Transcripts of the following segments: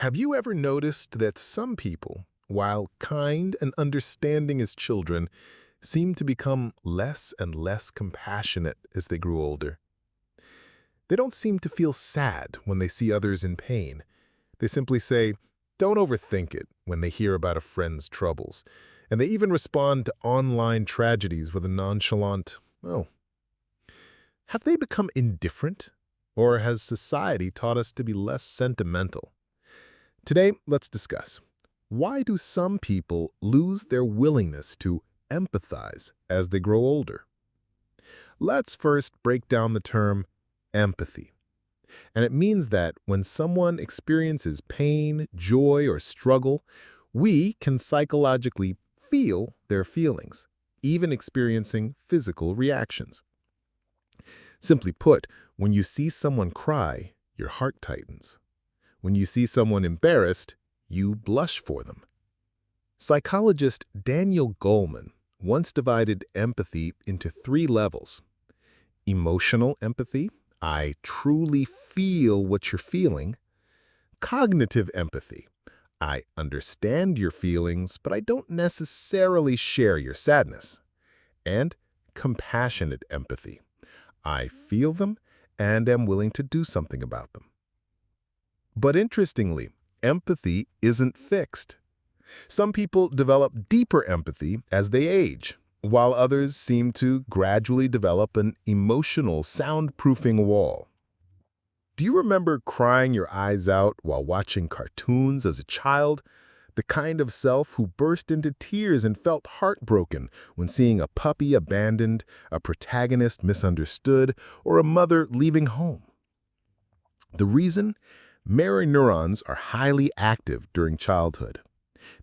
Have you ever noticed that some people, while kind and understanding as children, seem to become less and less compassionate as they grew older? They don't seem to feel sad when they see others in pain. They simply say, "Don't overthink it," when they hear about a friend's troubles. And they even respond to online tragedies with a nonchalant, "Oh." Have they become indifferent? Or has society taught us to be less sentimental? Today, let's discuss, why do some people lose their willingness to empathize as they grow older? Let's first break down the term empathy. And it means that when someone experiences pain, joy, or struggle, we can psychologically feel their feelings, even experiencing physical reactions. Simply put, when you see someone cry, your heart tightens. When you see someone embarrassed, you blush for them. Psychologist Daniel Goleman once divided empathy into 3 levels. Emotional empathy, I truly feel what you're feeling. Cognitive empathy, I understand your feelings, but I don't necessarily share your sadness. And compassionate empathy, I feel them and am willing to do something about them. But interestingly, empathy isn't fixed. Some people develop deeper empathy as they age, while others seem to gradually develop an emotional soundproofing wall. Do you remember crying your eyes out while watching cartoons as a child? The kind of self who burst into tears and felt heartbroken when seeing a puppy abandoned, a protagonist misunderstood, or a mother leaving home. The reason? Mirror neurons are highly active during childhood.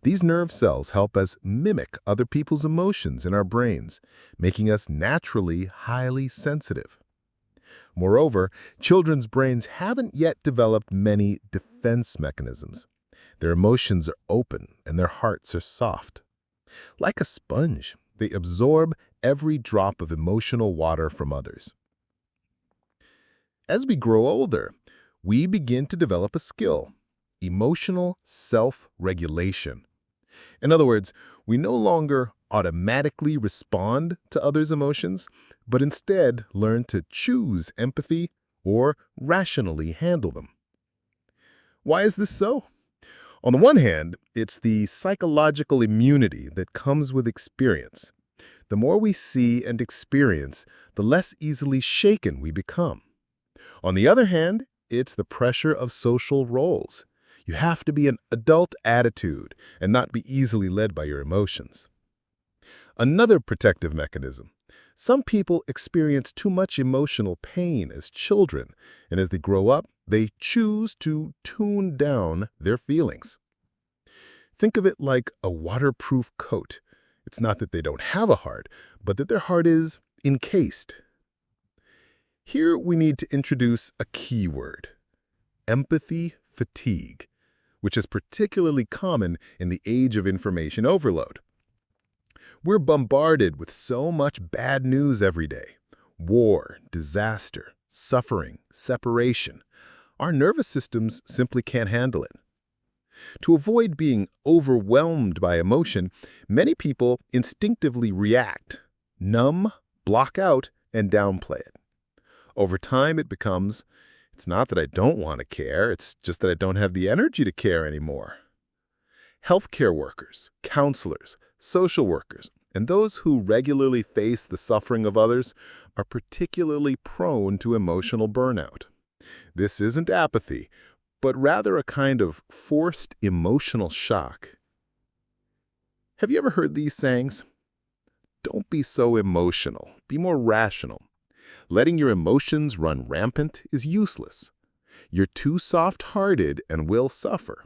These nerve cells help us mimic other people's emotions in our brains, making us naturally highly sensitive. Moreover, children's brains haven't yet developed many defense mechanisms. Their emotions are open and their hearts are soft. Like a sponge, they absorb every drop of emotional water from others. As we grow older, we begin to develop a skill: emotional self-regulation. In other words, we no longer automatically respond to others' emotions, but instead learn to choose empathy or rationally handle them. Why is this so? On the one hand, it's the psychological immunity that comes with experience. The more we see and experience, the less easily shaken we become. On the other hand, it's the pressure of social roles. You have to be an adult attitude and not be easily led by your emotions. Another protective mechanism. Some people experience too much emotional pain as children, and as they grow up, they choose to tune down their feelings. Think of it like a waterproof coat. It's not that they don't have a heart, but that their heart is encased. Here we need to introduce a key word: empathy fatigue, which is particularly common in the age of information overload. We're bombarded with so much bad news every day: war, disaster, suffering, separation. Our nervous systems simply can't handle it. To avoid being overwhelmed by emotion, many people instinctively react, numb, block out, and downplay it. Over time, it becomes, "It's not that I don't want to care, it's just that I don't have the energy to care anymore." Healthcare workers, counselors, social workers, and those who regularly face the suffering of others are particularly prone to emotional burnout. This isn't apathy, but rather a kind of forced emotional shock. Have you ever heard these sayings? Don't be so emotional, be more rational. Letting your emotions run rampant is useless. You're too soft-hearted and will suffer.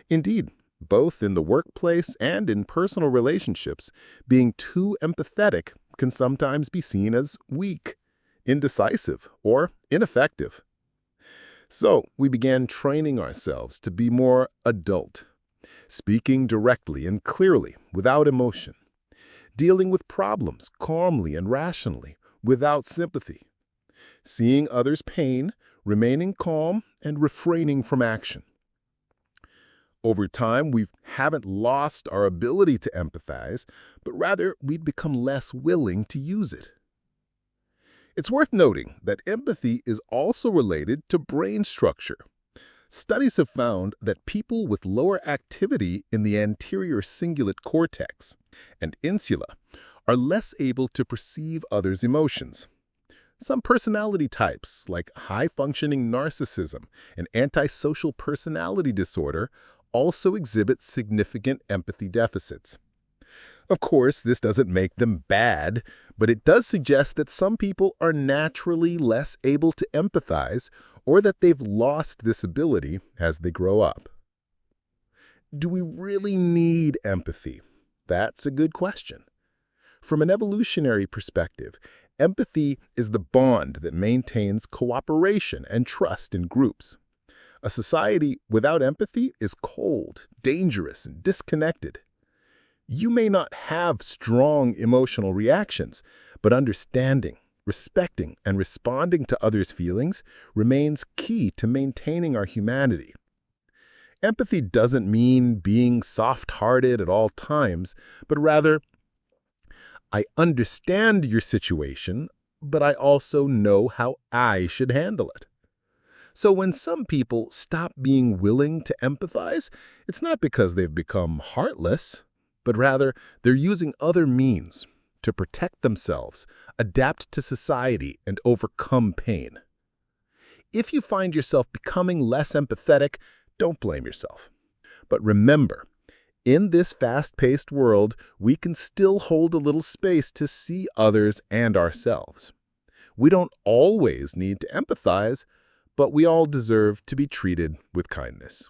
Indeed, both in the workplace and in personal relationships, being too empathetic can sometimes be seen as weak, indecisive, or ineffective. So we began training ourselves to be more adult, speaking directly and clearly without emotion, dealing with problems calmly and rationally without sympathy, seeing others' pain, remaining calm, and refraining from action. Over time, we haven't lost our ability to empathize, but rather we'd become less willing to use it. It's worth noting that empathy is also related to brain structure. Studies have found that people with lower activity in the anterior cingulate cortex and insula are less able to perceive others' emotions. Some personality types, like high-functioning narcissism and antisocial personality disorder, also exhibit significant empathy deficits. Of course, this doesn't make them bad, but it does suggest that some people are naturally less able to empathize or that they've lost this ability as they grow up. Do we really need empathy? That's a good question. From an evolutionary perspective, empathy is the bond that maintains cooperation and trust in groups. A society without empathy is cold, dangerous, and disconnected. You may not have strong emotional reactions, but understanding, respecting, and responding to others' feelings remains key to maintaining our humanity. Empathy doesn't mean being soft-hearted at all times, but rather, I understand your situation, but I also know how I should handle it. So when some people stop being willing to empathize, it's not because they've become heartless, but rather they're using other means to protect themselves, adapt to society, and overcome pain. If you find yourself becoming less empathetic, don't blame yourself. But remember, in this fast-paced world, we can still hold a little space to see others and ourselves. We don't always need to empathize, but we all deserve to be treated with kindness.